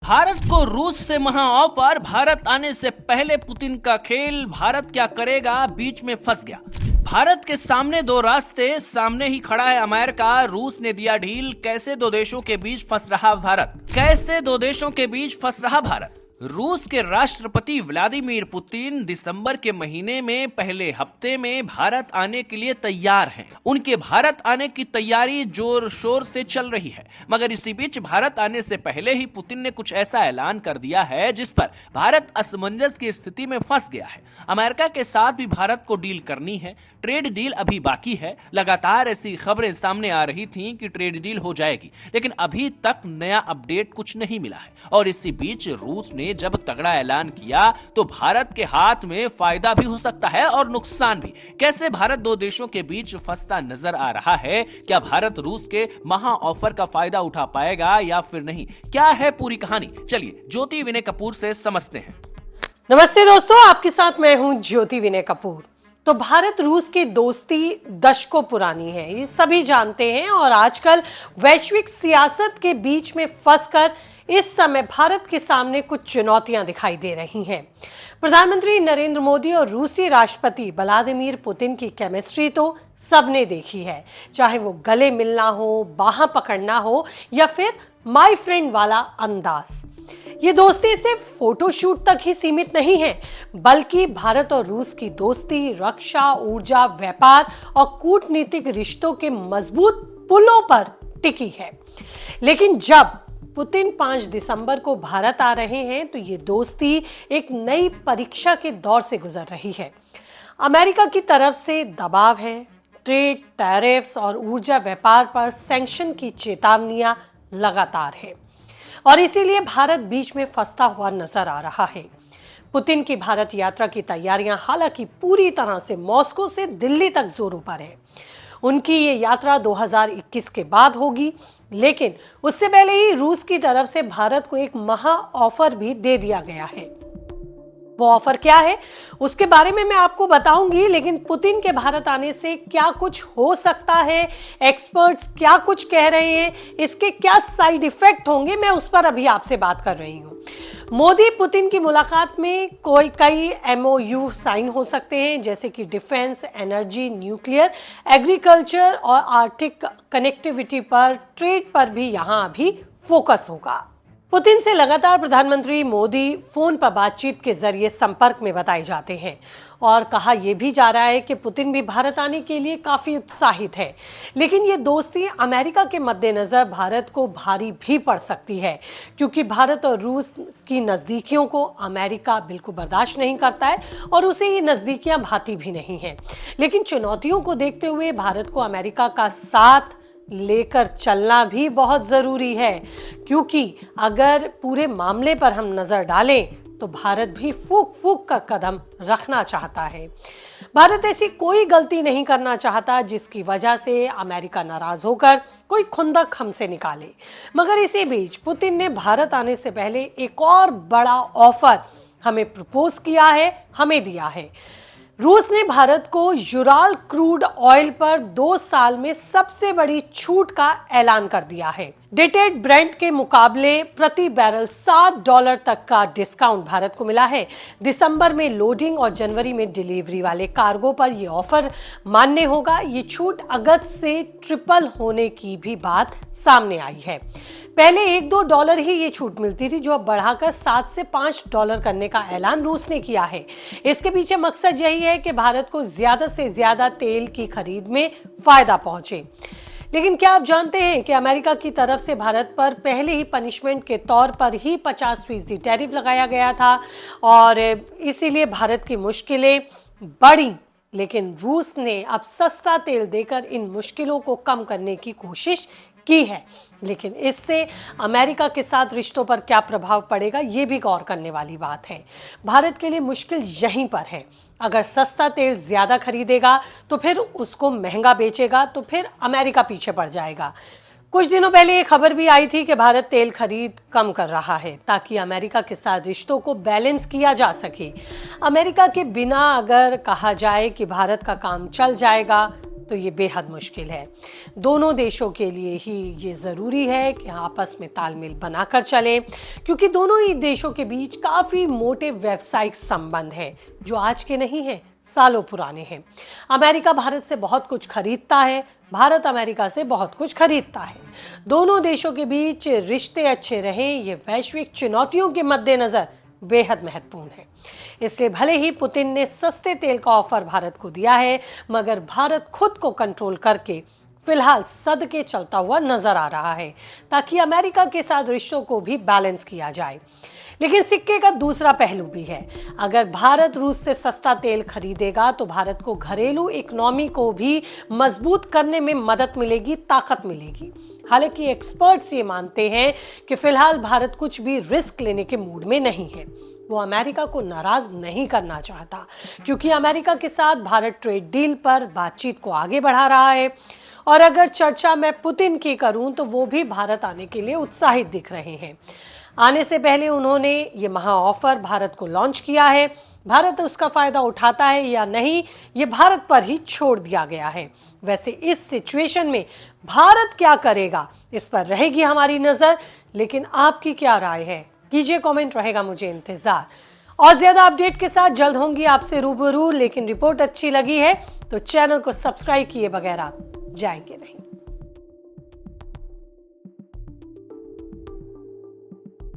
भारत को रूस से महा ऑफर। भारत आने से पहले पुतिन का खेल। भारत क्या करेगा, बीच में फंस गया। भारत के सामने दो रास्ते, सामने ही खड़ा है अमेरिका। रूस ने दिया ढील। कैसे दो देशों के बीच फंस रहा भारत, कैसे दो देशों के बीच फंस रहा भारत। रूस के राष्ट्रपति व्लादिमीर पुतिन दिसंबर के महीने में पहले हफ्ते में भारत आने के लिए तैयार हैं। उनके भारत आने की तैयारी जोर शोर से चल रही है, मगर इसी बीच भारत आने से पहले ही पुतिन ने कुछ ऐसा ऐलान कर दिया है जिस पर भारत असमंजस की स्थिति में फंस गया है। अमेरिका के साथ भी भारत को डील करनी है। ट्रेड डील अभी बाकी है। लगातार ऐसी खबरें सामने आ रही थीं कि ट्रेड डील हो जाएगी, लेकिन अभी तक नया अपडेट कुछ नहीं मिला है। और इसी बीच रूस ने जब तगड़ा ऐलान किया तो भारत के हाथ में फायदा भी हो सकता है और नुकसान भी। कैसे भारत दो देशों के बीच फंसता नजर आ रहा है, क्या भारत रूस के महा ऑफर का फायदा उठा पाएगा या फिर नहीं, क्या है पूरी कहानी, चलिए ज्योति विनय कपूर से समझते हैं। नमस्ते दोस्तों, आपके साथ मैं हूं ज्योति विनय कपूर। तो भारत रूस की दोस्ती दशकों पुरानी है, ये सभी जानते हैं। और आजकल वैश्विक सियासत के बीच में फंसकर इस समय भारत के सामने कुछ चुनौतियां दिखाई दे रही हैं। प्रधानमंत्री नरेंद्र मोदी और रूसी राष्ट्रपति व्लादिमीर पुतिन की केमिस्ट्री तो सबने देखी है, चाहे वो गले मिलना हो, बाहां पकड़ना हो या फिर माय फ्रेंड वाला अंदाज। ये दोस्ती सिर्फ फोटोशूट तक ही सीमित नहीं है, बल्कि भारत और रूस की दोस्ती रक्षा, ऊर्जा, व्यापार और कूटनीतिक रिश्तों के मजबूत पुलों पर टिकी है। लेकिन जब पुतिन 5 दिसंबर को भारत आ रहे हैं तो ये दोस्ती एक नई परीक्षा के दौर से गुजर रही है। अमेरिका की तरफ से दबाव है, ट्रेड, टैरिफ्स और ऊर्जा व्यापार पर सैंक्शन की चेतावनियां लगातार है और इसीलिए भारत बीच में फंसता हुआ नजर आ रहा है। पुतिन की भारत यात्रा की तैयारियां हालांकि पूरी तरह से मॉस्को से दिल्ली तक जोरों पर है। उनकी ये यात्रा 2021 के बाद होगी, लेकिन उससे पहले ही रूस की तरफ से भारत को एक महा ऑफर भी दे दिया गया है। वो ऑफर क्या है उसके बारे में मैं आपको बताऊंगी, लेकिन पुतिन के भारत आने से क्या कुछ हो सकता है, एक्सपर्ट्स क्या कुछ कह रहे हैं, इसके क्या साइड इफेक्ट होंगे, मैं उस पर अभी आपसे बात कर रही हूं। मोदी पुतिन की मुलाकात में कई MOU साइन हो सकते हैं, जैसे कि डिफेंस, एनर्जी, न्यूक्लियर, एग्रीकल्चर और आर्टिक कनेक्टिविटी पर, ट्रेड पर भी यहां अभी फोकस होगा। पुतिन से लगातार प्रधानमंत्री मोदी फोन पर बातचीत के जरिए संपर्क में बताए जाते हैं और कहा यह भी जा रहा है कि पुतिन भी भारत आने के लिए काफी उत्साहित है। लेकिन ये दोस्ती अमेरिका के मद्देनजर भारत को भारी भी पड़ सकती है, क्योंकि भारत और रूस की नजदीकियों को अमेरिका बिल्कुल बर्दाश्त नहीं करता है और उसे ये नजदीकियां भाती भी नहीं है। लेकिन चुनौतियों को देखते हुए भारत को अमेरिका का साथ लेकर चलना भी बहुत जरूरी है, क्योंकि अगर पूरे मामले पर हम नजर डालें तो भारत भी फूक फूक कर कदम रखना चाहता है। भारत ऐसी कोई गलती नहीं करना चाहता जिसकी वजह से अमेरिका नाराज होकर कोई खुंदक हमसे निकाले। मगर इसी बीच पुतिन ने भारत आने से पहले एक और बड़ा ऑफर हमें प्रपोज किया है, हमें दिया है। रूस ने भारत को यूराल क्रूड ऑयल पर 2 साल में सबसे बड़ी छूट का ऐलान कर दिया है। डेटेड ब्रेंट के मुकाबले प्रति बैरल $7 तक का डिस्काउंट भारत को मिला है। दिसंबर में लोडिंग और जनवरी में डिलीवरी वाले कार्गो पर यह ऑफर मान्य होगा। ये छूट अगस्त से ट्रिपल होने की भी बात सामने आई है। पहले $1-2 ही ये छूट मिलती थी, जो अब बढ़ाकर $7 से $5 करने का ऐलान रूस ने किया है। इसके पीछे मकसद यही है कि भारत को ज्यादा से ज्यादा तेल की खरीद में फायदा पहुंचे। लेकिन क्या आप जानते हैं कि अमेरिका की तरफ से भारत पर पहले ही पनिशमेंट के तौर पर ही 50% टैरिफ लगाया गया था और इसीलिए भारत की मुश्किलें बढ़ी। लेकिन रूस ने अब सस्ता तेल देकर इन मुश्किलों को कम करने की कोशिश की है। लेकिन इससे अमेरिका के साथ रिश्तों पर क्या प्रभाव पड़ेगा, ये भी गौर करने वाली बात है। भारत के लिए मुश्किल यहीं पर है। अगर सस्ता तेल ज्यादा खरीदेगा तो फिर उसको महंगा बेचेगा, तो फिर अमेरिका पीछे पड़ जाएगा। कुछ दिनों पहले ये खबर भी आई थी कि भारत तेल खरीद कम कर रहा है ताकि अमेरिका के साथ रिश्तों को बैलेंस किया जा सके। अमेरिका के बिना अगर कहा जाए कि भारत का काम चल जाएगा तो ये बेहद मुश्किल है। दोनों देशों के लिए ही ये ज़रूरी है कि आपस में तालमेल बनाकर चलें, क्योंकि दोनों ही देशों के बीच काफ़ी मोटे व्यावसायिक संबंध हैं जो आज के नहीं हैं, सालों पुराने हैं। अमेरिका भारत से बहुत कुछ खरीदता है, भारत अमेरिका से बहुत कुछ खरीदता है। दोनों देशों के बीच रिश्ते अच्छे रहें, ये वैश्विक चुनौतियों के मद्देनज़र बेहद महत्वपूर्ण है। इसलिए भले ही पुतिन ने सस्ते तेल का ऑफर भारत को दिया है, मगर भारत खुद को कंट्रोल करके फिलहाल सदके चलता हुआ नजर आ रहा है, ताकि अमेरिका के साथ रिश्तों को भी बैलेंस किया जाए। लेकिन सिक्के का दूसरा पहलू भी है। अगर भारत रूस से सस्ता तेल खरीदेगा तो भारत को घरेलू इकोनॉमी को भी मजबूत करने में मदद मिलेगी, ताकत मिलेगी। हालांकि एक्सपर्ट्स ये मानते हैं कि फिलहाल भारत कुछ भी रिस्क लेने के मूड में नहीं है। वो अमेरिका को नाराज नहीं करना चाहता, क्योंकि अमेरिका के साथ भारत ट्रेड डील पर बातचीत को आगे बढ़ा रहा है। और अगर चर्चा मैं पुतिन की करूं तो वो भी भारत आने के लिए उत्साहित दिख रहे हैं। आने से पहले उन्होंने ये महा ऑफर भारत को लॉन्च किया है। भारत उसका फायदा उठाता है या नहीं, ये भारत पर ही छोड़ दिया गया है। वैसे इस सिचुएशन में भारत क्या करेगा, इस पर रहेगी हमारी नजर। लेकिन आपकी क्या राय है, कीजिए कमेंट, रहेगा मुझे इंतजार। और ज्यादा अपडेट के साथ जल्द होंगी आपसे रूबरू। लेकिन रिपोर्ट अच्छी लगी है तो चैनल को सब्सक्राइब किए बगैर आप जाएंगे नहीं।